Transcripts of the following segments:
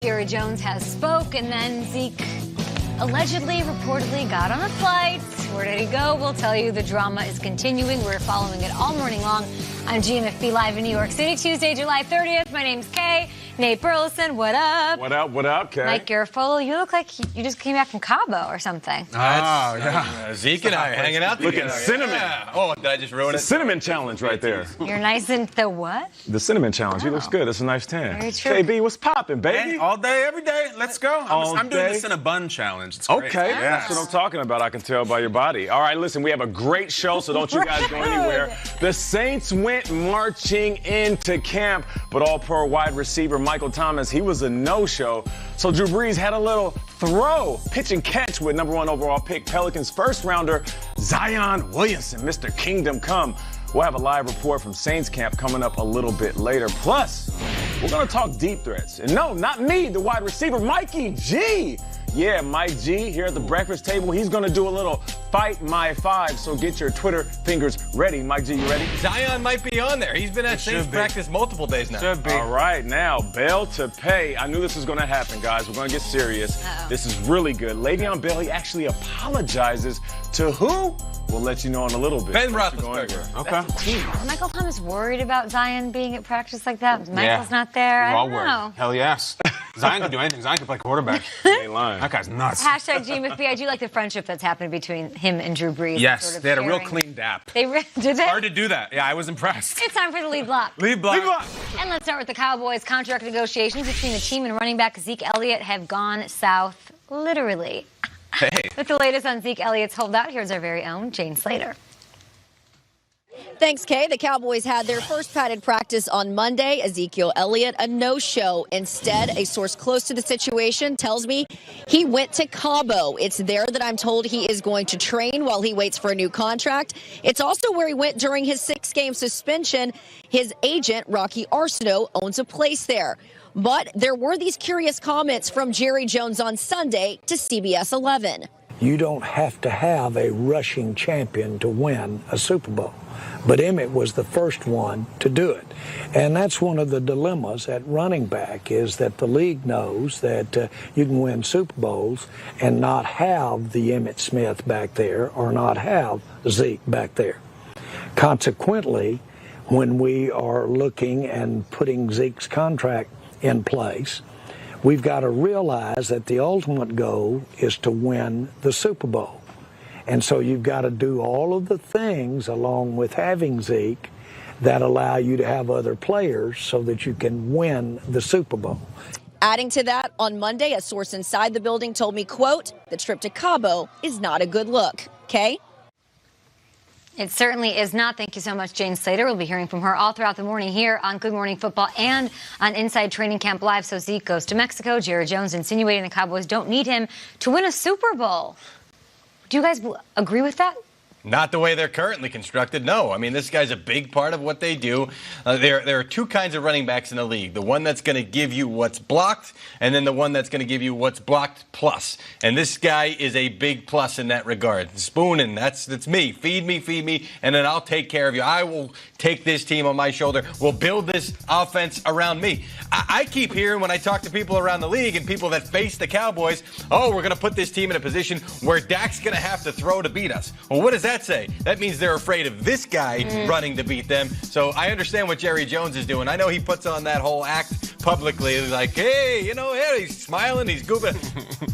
Jerry Jones has spoke, and then Zeke allegedly, reportedly got on a flight. Where did he go? We'll tell you. The drama is continuing. We're following it all morning long on GMFB Live in New York City, Tuesday, July 30th. My name's Kay. Nate Burleson, what up? What up, what up, Kay? Mike Garofolo, you look like you just came back from Cabo or something. Yeah. Zeke and I are hanging out together. Look at cinnamon. Yeah. Oh, did I just ruin it? The cinnamon challenge right there. You're nice in the what? The cinnamon challenge. He looks good. It's a nice tan. Very true. KB, what's popping, baby? Hey, all day, every day. Let's go. I'm doing this in a bun challenge. It's great. Okay, that's what I'm talking about. I can tell by your body. All right, listen, we have a great show, so don't you guys go anywhere. The Saints went marching into camp, but all-pro wide receiver Michael Thomas, he was a no-show. So Drew Brees had a little throw, pitch and catch with number 1 overall pick, Pelicans first rounder Zion Williamson, Mr. Kingdom Come. We'll have a live report from Saints camp coming up a little bit later. Plus, we're going to talk deep threats. And no, not me, the wide receiver, Mikey G. Yeah, Mike G here at the breakfast table. He's going to do a little Fight My Five, so get your Twitter fingers ready. Mike G, you ready? Zion might be on there. He's been at Saints practice multiple days now. Should be. All right, now, bail to pay. I knew this was going to happen, guys. We're going to get serious. This is really good. Le'Veon Bell, he actually apologizes to who? We'll let you know in a little bit. Ben Roethlisberger. Okay. Is Michael Thomas worried about Zion being at practice like that? Michael's not there. We're I all don't worried. know. Hell yes. Zion can do anything. Zion can play quarterback. He ain't lying. That guy's nuts. Hashtag GMFB. I do like the friendship that's happening between him and Drew Brees. Yes, Sort of they had a real sharing. clean dap. Did they? Hard to do that. Yeah, I was impressed. It's time for the lead block. Lead block. And let's start with the Cowboys. Contract negotiations between the team and running back Zeke Elliott have gone south, literally. Hey. With the latest on Zeke Elliott's holdout, here's our very own Jane Slater. Thanks, Kay. The Cowboys had their first padded practice on Monday. Ezekiel Elliott, a no-show. Instead, a source close to the situation tells me he went to Cabo. It's there that I'm told he is going to train while he waits for a new contract. It's also where he went during his 6-game suspension. His agent, Rocky Arsenault, owns a place there. But there were these curious comments from Jerry Jones on Sunday to CBS 11. You don't have to have a rushing champion to win a Super Bowl. But Emmett was the first one to do it. And that's one of the dilemmas at running back, is that the league knows that you can win Super Bowls and not have the Emmitt Smith back there or not have Zeke back there. Consequently, when we are looking and putting Zeke's contract in place, we've got to realize that the ultimate goal is to win the Super Bowl. And so you've got to do all of the things along with having Zeke that allow you to have other players so that you can win the Super Bowl. Adding to that, on Monday, a source inside the building told me, quote, the trip to Cabo is not a good look. Kay? It certainly is not. Thank you so much, Jane Slater. We'll be hearing from her all throughout the morning here on Good Morning Football and on Inside Training Camp Live. So Zeke goes to Mexico. Jerry Jones insinuating the Cowboys don't need him to win a Super Bowl. Do you guys agree with that? Not the way they're currently constructed, no. I mean, this guy's a big part of what they do. There are two kinds of running backs in the league. The one that's going to give you what's blocked, and then the one that's going to give you what's blocked plus. And this guy is a big plus in that regard. Spooning, that's me. Feed me, and then I'll take care of you. I will take this team on my shoulder. We'll build this offense around me. I keep hearing when I talk to people around the league and people that face the Cowboys, oh, we're going to put this team in a position where Dak's going to have to throw to beat us. Well, what does that say? That means they're afraid of this guy running to beat them. So I understand what Jerry Jones is doing. I know he puts on that whole act publicly. He's like, hey, he's smiling, he's goofing.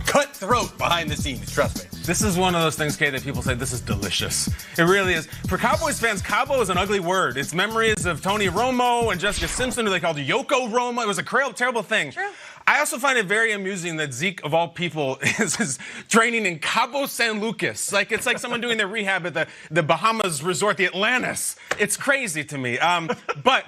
Cutthroat behind the scenes, trust me. This is one of those things, Kay, that people say this is delicious. It really is. For Cowboys fans, Cabo is an ugly word. It's memories of Tony Romo and Jessica Simpson, who they called Yoko Romo. It was a terrible thing. True. I also find it very amusing that Zeke, of all people, is training in Cabo San Lucas. It's like someone doing their rehab at the Bahamas resort, the Atlantis. It's crazy to me. But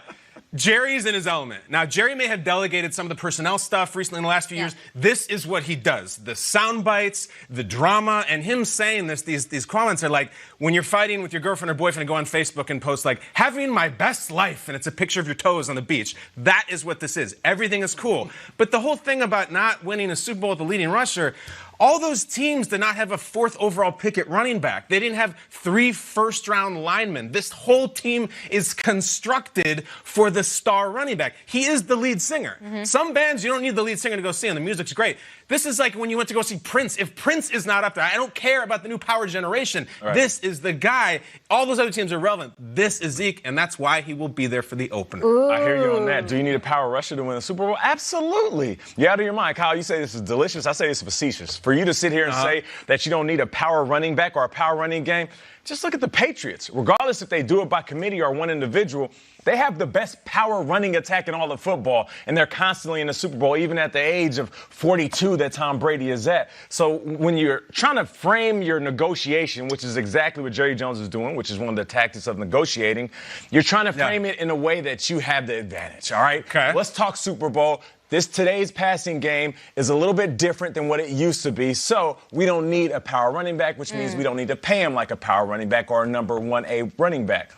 Jerry's in his element. Now, Jerry may have delegated some of the personnel stuff recently in the last few years. This is what he does. The sound bites, the drama, and him saying this, these comments are like when you're fighting with your girlfriend or boyfriend and go on Facebook and post like, having my best life, and it's a picture of your toes on the beach. That is what this is. Everything is cool. But the whole thing about not winning a Super Bowl with the leading rusher, All those teams did not have a 4th overall pick at running back. They didn't have 3 first-round linemen. This whole team is constructed for the star running back. He is the lead singer. Some bands, you don't need the lead singer to go see, and the music's great. This is like when you went to go see Prince. If Prince is not up there, I don't care about the new power generation. Right. This is the guy. All those other teams are relevant. This is Zeke, and that's why he will be there for the opener. Ooh. I hear you on that. Do you need a power rusher to win the Super Bowl? Absolutely. You're out of your mind. Kyle, you say this is delicious. I say it's facetious. For you to sit here and say that you don't need a power running back or a power running game, just look at the Patriots. Regardless if they do it by committee or one individual, they have the best power running attack in all of football, and they're constantly in the Super Bowl, even at the age of 42 that Tom Brady is at. So when you're trying to frame your negotiation, which is exactly what Jerry Jones is doing, which is one of the tactics of negotiating, you're trying to frame it in a way that you have the advantage, all right? Okay. Let's talk Super Bowl. Today's passing game is a little bit different than what it used to be, so we don't need a power running back, which means we don't need to pay him like a power running back or a number 1A running back.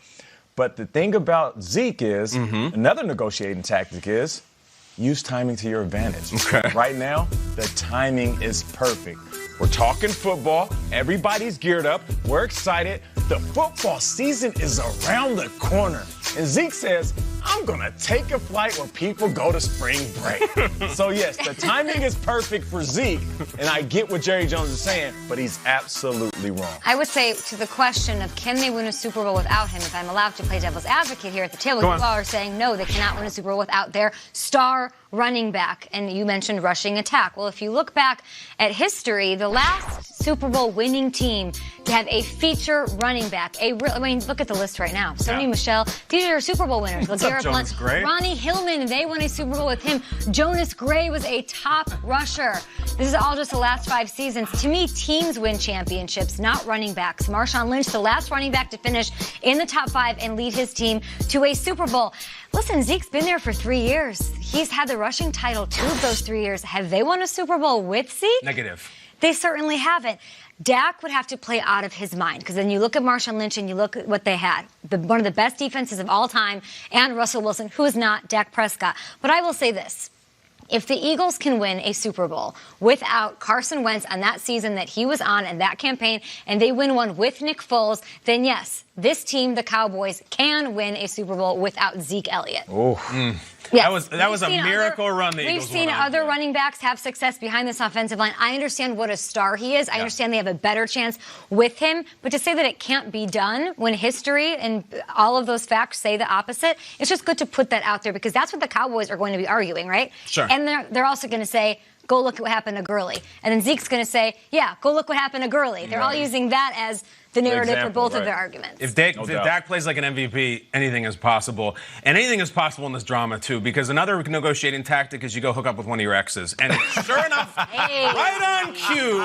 But the thing about Zeke is, another negotiating tactic is, use timing to your advantage. Okay. Right now, the timing is perfect. We're talking football. Everybody's geared up. We're excited. The football season is around the corner. And Zeke says, I'm going to take a flight where people go to spring break. So, yes, the timing is perfect for Zeke. And I get what Jerry Jones is saying, but he's absolutely wrong. I would say to the question of can they win a Super Bowl without him, if I'm allowed to play devil's advocate here at the table, you all are saying no, they cannot win a Super Bowl without their star running back. And you mentioned rushing attack. Well, if you look back at history, the last Super Bowl winning team to have a feature running back, look at the list right now. Sony Michel, these are Super Bowl winners. LeGarrette Blount, Ronnie Hillman, they won a Super Bowl with him. Jonas Gray was a top rusher. This is all just the last 5 seasons. To me, teams win championships, not running backs. Marshawn Lynch, the last running back to finish in the top 5 and lead his team to a Super Bowl. Listen, Zeke's been there for 3 years. He's had the rushing title 2 of those 3 years. Have they won a Super Bowl with Zeke? Negative. They certainly haven't. Dak would have to play out of his mind because then you look at Marshawn Lynch and you look at what they had. One of the best defenses of all time, and Russell Wilson, who is not Dak Prescott. But I will say this. If the Eagles can win a Super Bowl without Carson Wentz on that season that he was on and that campaign, and they win one with Nick Foles, then yes, this team, the Cowboys, can win a Super Bowl without Zeke Elliott. Oh. Yes. That was a miracle run the Eagles We've seen went on. other running backs have success behind this offensive line. I understand what a star he is. I understand they have a better chance with him. But to say that it can't be done when history and all of those facts say the opposite, it's just good to put that out there because that's what the Cowboys are going to be arguing, right? Sure. And they're also going to say, go look at what happened to Gurley. And then Zeke's going to say, yeah, go look what happened to Gurley. They're all using that as the narrative for both of their arguments. If Dak plays like an MVP, anything is possible. And anything is possible in this drama, too, because another negotiating tactic is you go hook up with one of your exes. And sure enough, right on cue,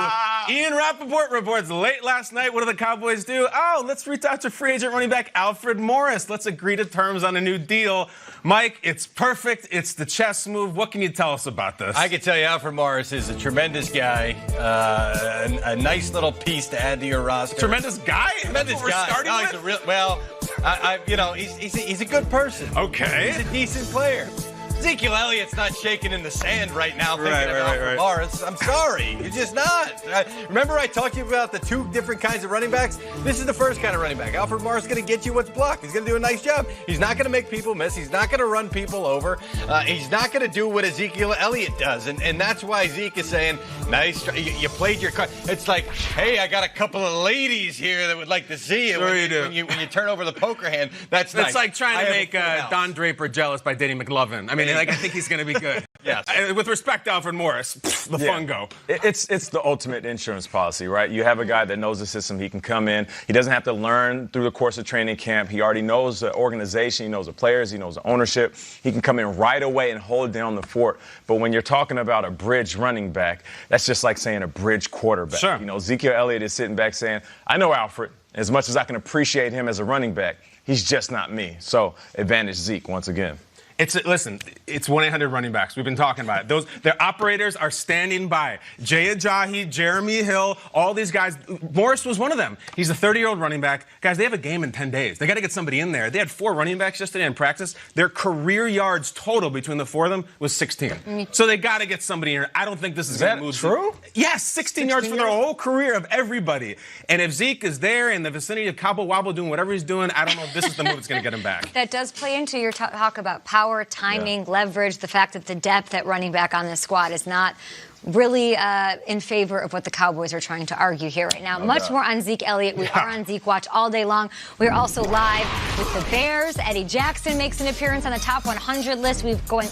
Ian Rappaport reports late last night, what do the Cowboys do? Oh, let's reach out to free agent running back Alfred Morris. Let's agree to terms on a new deal. Mike, it's perfect. It's the chess move. What can you tell us about this? I can tell you Alfred Morris is a tremendous guy, a nice little piece to add to your roster. Tremendous guy? Tremendous guy. He's a good person. Okay. He's a decent player. Ezekiel Elliott's not shaking in the sand right now thinking about Alfred Morris. I'm sorry. He's just not. Remember I talked to you about the 2 different kinds of running backs? This is the first kind of running back. Alfred Morris is going to get you what's blocked. He's going to do a nice job. He's not going to make people miss. He's not going to run people over. He's not going to do what Ezekiel Elliott does. And that's why Zeke is saying, nice, you played your card. It's like, hey, I got a couple of ladies here that would like to see you. Sure you do. When you turn over the poker hand, that's nice. It's like trying to make Don Draper jealous by dating McLovin. I mean, I think he's going to be good. Yes. With respect to Alfred Morris, the fun go. It's the ultimate insurance policy, right? You have a guy that knows the system. He can come in. He doesn't have to learn through the course of training camp. He already knows the organization. He knows the players. He knows the ownership. He can come in right away and hold down the fort. But when you're talking about a bridge running back, that's just like saying a bridge quarterback. Sure. You know, Ezekiel Elliott is sitting back saying, I know Alfred. As much as I can appreciate him as a running back, he's just not me. So, advantage Zeke once again. Listen, it's 1-800 running backs. We've been talking about it. Their operators are standing by. Jay Ajayi, Jeremy Hill, all these guys. Morris was one of them. He's a 30-year-old running back. Guys, they have a game in 10 days. They got to get somebody in there. They had 4 running backs yesterday in practice. Their career yards total between the 4 of them was 16. So they got to get somebody in here. I don't think this is going to move. Is that true? Yes, 16 yards for their whole career of everybody. And if Zeke is there in the vicinity of Cabo Wabo doing whatever he's doing, I don't know if this is the move that's going to get him back. That does play into your talk about power, timing, leverage, the fact that the depth at running back on this squad is not really in favor of what the Cowboys are trying to argue here right now. Much more on Zeke Elliott. We are on Zeke Watch all day long. We're also live with the Bears. Eddie Jackson makes an appearance on the top 100 list. We're going